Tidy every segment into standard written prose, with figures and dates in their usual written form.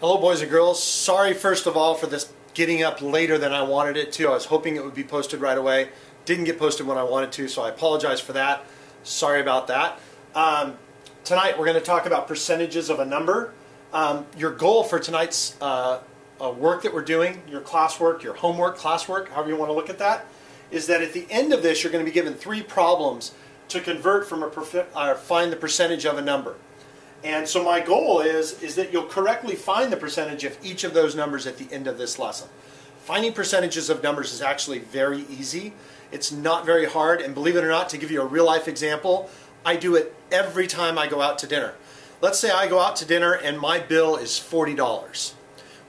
Hello boys and girls. Sorry first of all for this getting up later than I wanted it to. I was hoping it would be posted right away. Didn't get posted when I wanted to, so I apologize for that. Sorry about that. Tonight we're going to talk about percentages of a number. Your goal for tonight's work that we're doing, your classwork, your homework, classwork, however you want to look at that, is that at the end of this you're going to be given 3 problems to convert from find the percentage of a number. And so my goal is that you'll correctly find the percentage of each of those numbers at the end of this lesson. Finding percentages of numbers is actually very easy. It's not very hard, and believe it or not, to give you a real life example, I do it every time I go out to dinner. Let's say I go out to dinner and my bill is $40.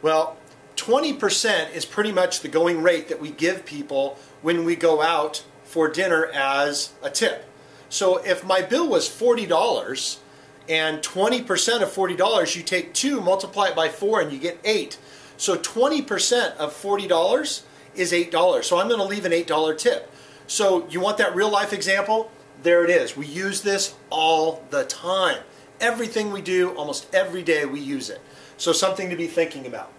Well, 20% is pretty much the going rate that we give people when we go out for dinner as a tip. So if my bill was $40, and 20% of $40, you take 2, multiply it by 4, and you get 8. So 20% of $40 is $8. So I'm going to leave an $8 tip. So you want that real life example? There it is. We use this all the time. Everything we do, almost every day we use it. So something to be thinking about.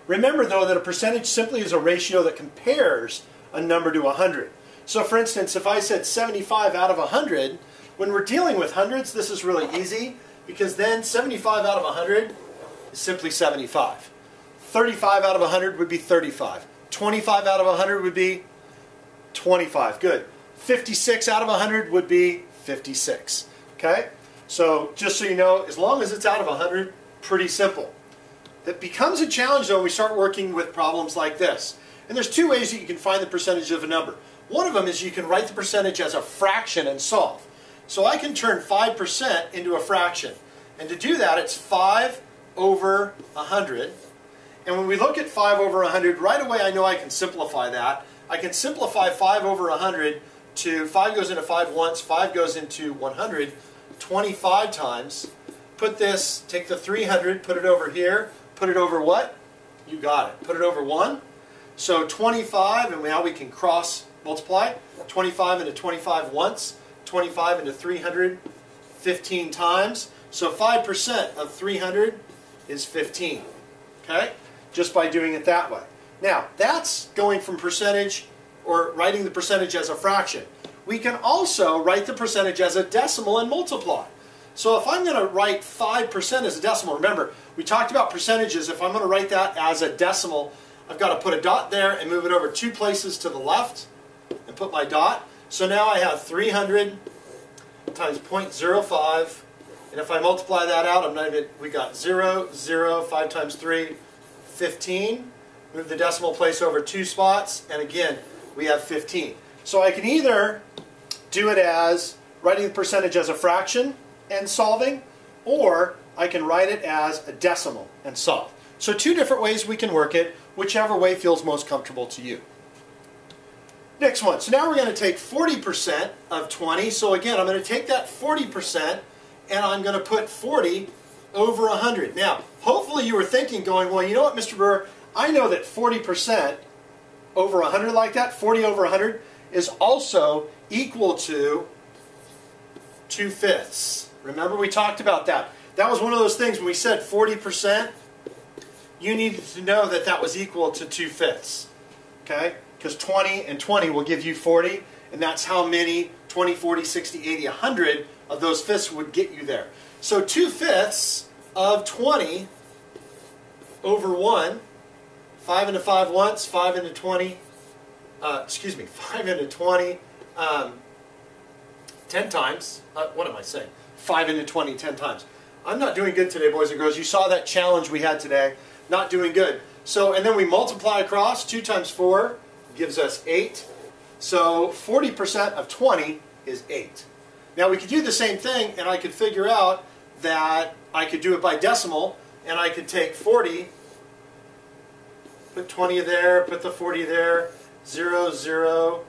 Remember though that a percentage simply is a ratio that compares a number to 100. So for instance, if I said 75 out of 100, when we're dealing with hundreds, this is really easy because then 75 out of 100 is simply 75. 35 out of 100 would be 35. 25 out of 100 would be 25. Good. 56 out of 100 would be 56. Okay? So just so you know, as long as it's out of 100, pretty simple. It becomes a challenge though when we start working with problems like this. And there's 2 ways that you can find the percentage of a number. One of them is you can write the percentage as a fraction and solve. So I can turn 5% into a fraction. And to do that, it's 5 over 100. And when we look at 5 over 100, right away I know I can simplify that. I can simplify 5 over 100 to 5 goes into 5 once, 5 goes into 100, 25 times. Put this, take the 300, put it over here, put it over what? You got it. Put it over 1. So 25, and now we can cross multiply. 25 into 25 once. 25 into 300, 15 times. So 5% of 300 is 15. Okay? Just by doing it that way. Now, that's going from percentage, or writing the percentage as a fraction. We can also write the percentage as a decimal and multiply. So if I'm going to write 5% as a decimal, remember, we talked about percentages. If I'm going to write that as a decimal, I've got to put a dot there and move it over 2 places to the left and put my dot. So now I have 300 times 0.05, and if I multiply that out, we got 0, 0, 5 times 3, 15. Move the decimal place over 2 spots, and again, we have 15. So I can either do it as writing the percentage as a fraction and solving, or I can write it as a decimal and solve. So 2 different ways we can work it, whichever way feels most comfortable to you. Next one. So now we're going to take 40% of 20. So again, I'm going to take that 40% and I'm going to put 40 over 100. Now, hopefully you were thinking, going, well, you know what, Mr. Brewer, I know that 40% over 100 like that, 40 over 100, is also equal to 2/5. Remember we talked about that. That was one of those things when we said 40%, you needed to know that that was equal to 2/5. Okay? Because 20 and 20 will give you 40, and that's how many 20, 40, 60, 80, 100 of those fifths would get you there. So 2/5 of 20 over 1, 5 into 5 once, 5 into 20, 5 into 20, 10 times. What am I saying? 5 into 20, 10 times. I'm not doing good today, boys and girls. You saw that challenge we had today. Not doing good. So, and then we multiply across. 2 times 4 gives us 8. So 40% of 20 is 8. Now we could do the same thing, and I could figure out that I could do it by decimal, and I could take 40, put 20 there, put the 40 there, 0, 0,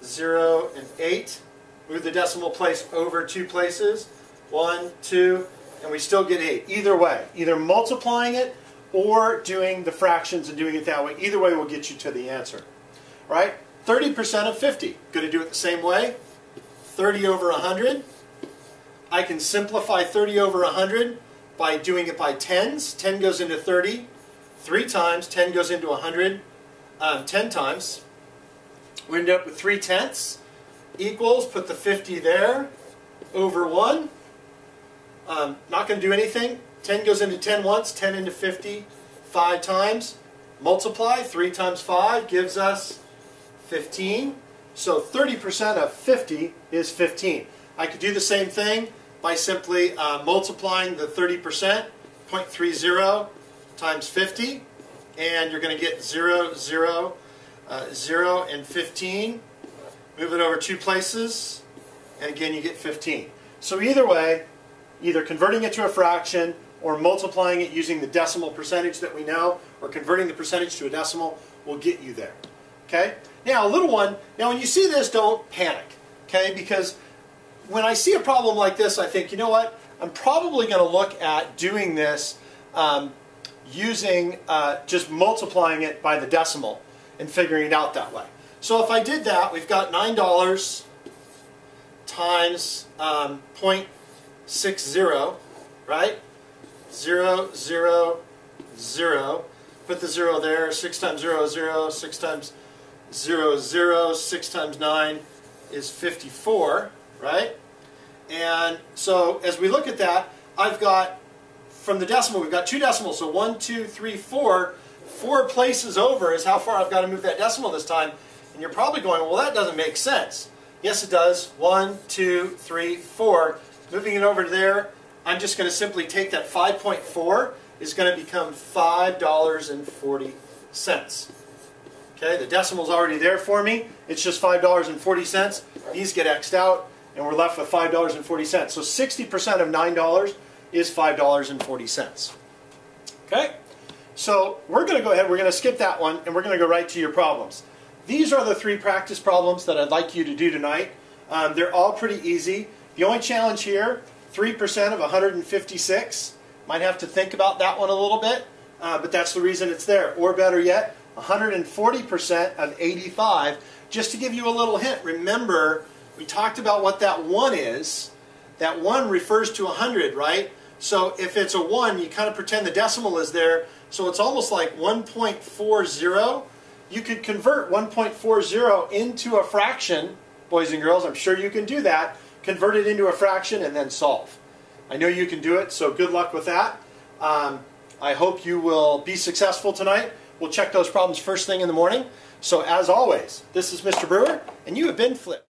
0, and 8. Move the decimal place over 2 places, 1, 2, and we still get 8. Either way, either multiplying it or doing the fractions and doing it that way. Either way will get you to the answer. Right? 30% of 50. Going to do it the same way. 30 over 100. I can simplify 30 over 100 by doing it by tens. 10 goes into 30 3 times. 10 goes into 100 10 times. We end up with 3/10 equals, put the 50 there, over 1. Not going to do anything. 10 goes into 10 once, 10 into 50 5 times. Multiply, 3 times 5 gives us 15. So 30% of 50 is 15. I could do the same thing by simply multiplying the 30%, 0.30 times 50, and you're going to get 0, 0, 0, and 15. Move it over 2 places, and again you get 15. So either way, either converting it to a fraction or multiplying it using the decimal percentage that we know, or converting the percentage to a decimal will get you there. Okay? Now a little one, now when you see this, don't panic. Okay? Because when I see a problem like this, I think, you know what? I'm probably going to look at doing this using just multiplying it by the decimal and figuring it out that way. So if I did that, we've got $9 times 0.60, right? 0, 0, 0. Put the 0 there. 6 times 0 is 0. 6 times 0 is 0. 6 times 9 is 54, right? And so as we look at that, I've got, from the decimal, we've got 2 decimals. So 1, 2, 3, 4. 4 places over is how far I've got to move that decimal this time. And you're probably going, well, that doesn't make sense. Yes, it does. 1, 2, 3, 4. Moving it over to there, I'm just going to simply take that 5.4 is going to become $5.40. Okay, the decimal's already there for me. It's just $5.40. These get X'd out, and we're left with $5.40. So 60% of $9 is $5.40. Okay, so we're going to go ahead, we're going to skip that one, and we're going to go right to your problems. These are the 3 practice problems that I'd like you to do tonight. They're all pretty easy. The only challenge here, 3% of 156. Might have to think about that one a little bit, but that's the reason it's there. Or better yet, 140% of 85. Just to give you a little hint, remember, we talked about what that 1 is. That 1 refers to 100, right? So if it's a 1, you kind of pretend the decimal is there. So it's almost like 1.40. You could convert 1.40 into a fraction, boys and girls. I'm sure you can do that. Convert it into a fraction and then solve. I know you can do it, so good luck with that. I hope you will be successful tonight. We'll check those problems first thing in the morning. So as always, this is Mr. Brewer, and you have been Flipped.